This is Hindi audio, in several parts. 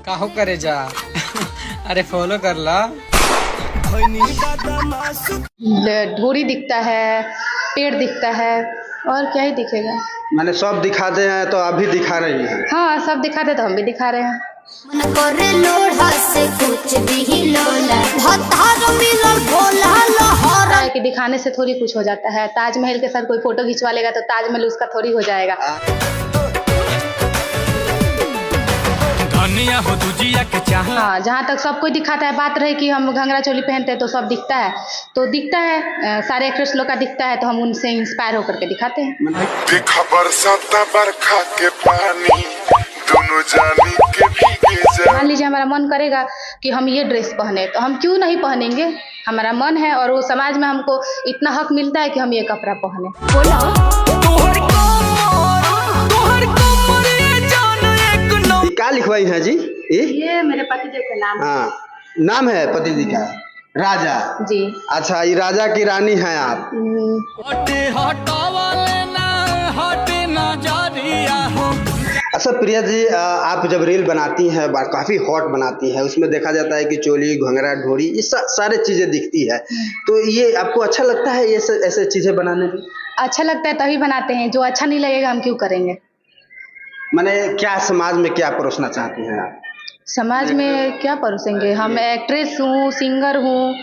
काहो करे जा अरे फॉलो कर ला। ढोरी दिखता है, पेड़ दिखता है, और क्या ही दिखेगा। मैंने सब दिखाते हैं तो अभी दिखा रही है। हाँ, सब दिखाते तो हम भी दिखा रहे हैं। कि दिखाने से थोड़ी कुछ हो जाता है। ताजमहल के साथ कोई फोटो खिंचवा लेगा तो ताजमहल उसका थोड़ी हो जाएगा। हाँ, जहाँ तक सब कोई दिखाता है, बात रहे कि हम घंघरा चोली पहनते हैं तो सब दिखता है, तो दिखता है सारे एक्ट्रेस लोग का दिखता है, तो हम उनसे इंस्पायर होकर के दिखाते हैं। देखा बरसाता बरखा के पानी दोनों जानी के भीगे जा। मान लीजिए हमारा मन करेगा कि हम ये ड्रेस पहने, तो हम क्यों नहीं पहनेंगे। हमारा मन है और वो समाज में हमको इतना हक मिलता है कि हम ये कपड़ा पहने। क्या लिखवाई है जी? ये मेरे पतिदेव का नाम है। हाँ, नाम है पति जी का? राजा जी। अच्छा, ये राजा की रानी हैं आप? अच्छा प्रिया जी, आप जब रील बनाती हैं काफी हॉट बनाती हैं, उसमें देखा जाता है कि चोली घंघरा ढोरी ये सारे चीजें दिखती है, तो ये आपको अच्छा लगता है ये ऐसे चीजें बनाने में? अच्छा लगता है तभी बनाते हैं, जो अच्छा नहीं लगेगा हम क्यों करेंगे। मैंने क्या समाज में क्या परोसना चाहती हैं आप? समाज में क्या परोसेंगे, हम एक्ट्रेस हूँ, सिंगर हूँ,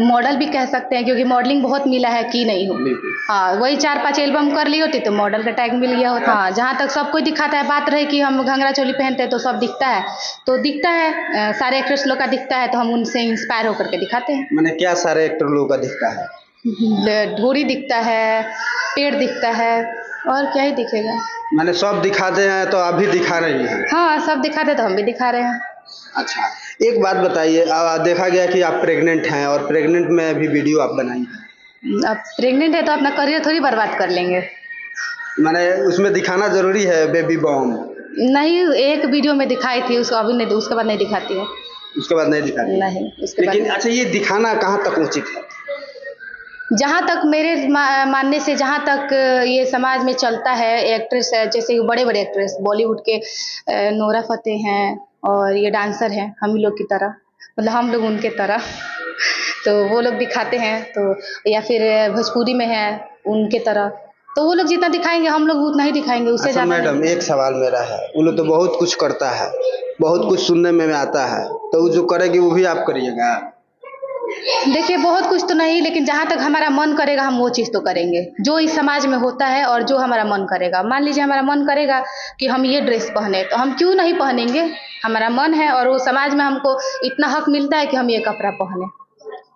मॉडल भी कह सकते हैं, क्योंकि मॉडलिंग बहुत मिला है कि नहीं हूँ। हाँ, वही 4-5 एल्बम कर ली होती तो मॉडल का टैग मिल गया होता। हाँ, जहाँ तक सब कोई दिखाता है, बात रहे कि हम घंघरा चोली पहनते हैं तो सब दिखता है, तो दिखता है सारे एक्ट्रेस लोग का दिखता है, तो हम उनसे इंस्पायर होकर के दिखाते हैं। मैंने क्या सारे एक्टर लोगों का दिखता है? ढोरी दिखता है, पेड़ दिखता है, और क्या ही दिखेगा। मैंने सब दिखाते हैं तो अभी दिखा रही है। हाँ, सब दिखाते तो हम भी दिखा रहे हैं। अच्छा, एक बात बताइए, देखा गया कि आप प्रेग्नेंट हैं और प्रेग्नेंट में भी वीडियो आप बनाई हैं। अब प्रेग्नेंट है तो अपना करियर थोड़ी बर्बाद कर लेंगे। मैंने उसमें दिखाना जरूरी है बेबी बॉम्ब? नहीं, एक वीडियो में दिखाई थी, उसको अभी नहीं, उसके बाद नहीं दिखाती है। उसके बाद नहीं दिखाती? नहीं, उसके बाद। लेकिन अच्छा, ये दिखाना कहाँ तक उचित है? जहाँ तक मेरे मानने से, जहाँ तक ये समाज में चलता है, एक्ट्रेस है जैसे बड़े बड़े एक्ट्रेस बॉलीवुड के नोरा फतेही हैं, और ये डांसर हैं हम लोग की तरह, मतलब हम लोग उनके तरह, तो वो लोग दिखाते हैं, तो या फिर भोजपुरी में है उनके तरह, तो वो लोग जितना दिखाएंगे हम लोग उतना ही दिखाएंगे, उससे अच्छा ज़्यादा। मैडम, एक सवाल मेरा है, वो लोग तो बहुत कुछ करता है, बहुत कुछ सुनने में आता है, तो वो जो करेगी वो भी आप करिएगा? देखिए, बहुत कुछ तो नहीं, लेकिन जहाँ तक हमारा मन करेगा हम वो चीज़ तो करेंगे जो इस समाज में होता है, और जो हमारा मन करेगा। मान लीजिए हमारा मन करेगा कि हम ये ड्रेस पहने, तो हम क्यों नहीं पहनेंगे। हमारा मन है और वो समाज में हमको इतना हक मिलता है कि हम ये कपड़ा पहने।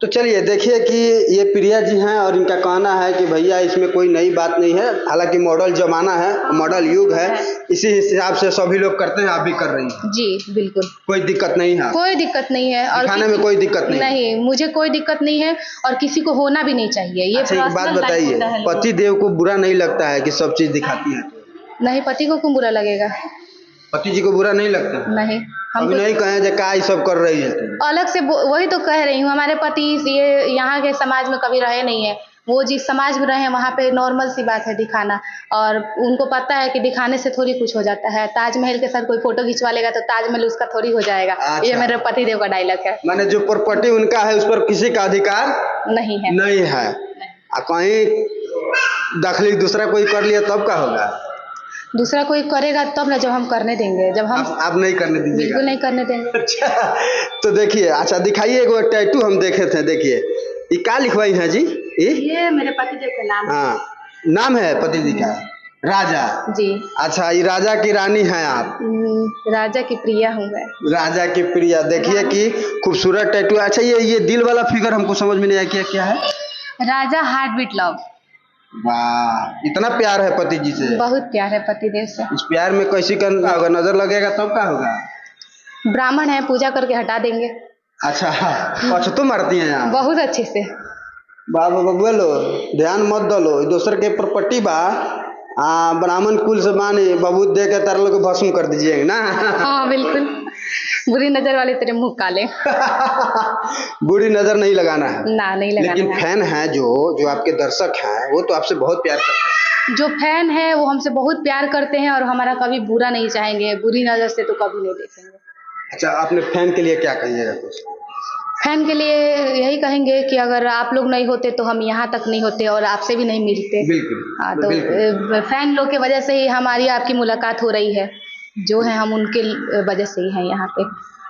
तो चलिए देखिए कि ये प्रिया जी हैं और इनका कहना है कि भैया इसमें कोई नई बात नहीं है, हालांकि मॉडल जमाना है, मॉडल युग है, इसी हिसाब से सभी लोग करते हैं, आप भी कर रही हैं। जी बिल्कुल, कोई दिक्कत नहीं है? कोई दिक्कत नहीं है, और दिखाने में कोई दिक्कत नहीं? नहीं, मुझे कोई दिक्कत नहीं है, और किसी को होना भी नहीं चाहिए। ये अच्छा, एक बात बताइए, पति देव को बुरा नहीं लगता है कि सब चीज दिखाती है? नहीं, पति को क्यों बुरा लगेगा। पति जी को बुरा नहीं लगता? नहीं, हम नहीं कहें जो क्या ये सब कर रही है। अलग से वही तो कह रही हूँ, हमारे पति ये यहाँ के समाज में कभी रहे नहीं है, वो जिस समाज में रहे हैं वहाँ पे नॉर्मल सी बात है दिखाना, और उनको पता है कि दिखाने से थोड़ी कुछ हो जाता है। ताजमहल के साथ कोई फोटो खिंचवा लेगा तो ताजमहल उसका थोड़ी हो जाएगा। अच्छा। ये मेरे पतिदेव का डायलॉग है। माने जो प्रॉपर्टी उनका है उस पर किसी का अधिकार नहीं है। नहीं है। कहीं दखली दूसरा कोई कर लिया तब क्या होगा? दूसरा कोई करेगा तब ना, जब हम करने देंगे, जब हम आप नहीं करने दीजिएगा? बिल्कुल नहीं करने देंगे। अच्छा, तो देखिए, अच्छा दिखाइए, एक टैटू हम देखे थे, देखिए ये क्या लिखवाई है जी? ये मेरे पतिदेव का नाम है। हाँ, नाम है पति जी का? राजा जी। अच्छा, ये राजा की रानी हैं आप? राजा की प्रिया हूँ मैं। राजा की प्रिया, देखिए कि खूबसूरत टैटू। अच्छा, ये दिल वाला फिगर हमको समझ में नहीं आया, क्या है? राजा हार्ट बीट लव। वाह, इतना प्यार है पति जी से? बहुत प्यार है पतिदेव से। इस प्यार में कैसी का अगर नजर लगेगा तब क्या होगा? ब्राह्मण है, पूजा करके हटा देंगे। अच्छा, अच्छा तो मारती हैं यहाँ? बहुत अच्छे से। बाबा बोलो, ध्यान मत दलो, दोसर के प्रॉपर्टी बा, ब्राह्मण कुल से माने बाबू दे के तार लोग भस्म कर दीजिएगा ना? हाँ बिल्कुल, बुरी नजर वाले तेरे मुंह काले। बुरी नजर नहीं लगाना है ना, नहीं लगाना। लेकिन फैन है जो आपके दर्शक हैं वो तो आपसे बहुत प्यार करते हैं। जो फैन है वो हमसे बहुत प्यार करते हैं और हमारा कभी बुरा नहीं चाहेंगे, बुरी नजर से तो कभी नहीं देखेंगे। अच्छा, अपने फैन के लिए क्या कहिएगा कुछ? फैन के लिए यही कहेंगे कि अगर आप लोग नहीं होते तो हम यहाँ तक नहीं होते और आपसे भी नहीं मिलते। बिल्कुल, हाँ, तो बिल्कुल। फैन लोग की वजह से ही हमारी आपकी मुलाकात हो रही है, जो है हम उनके वजह से ही हैं यहाँ पे।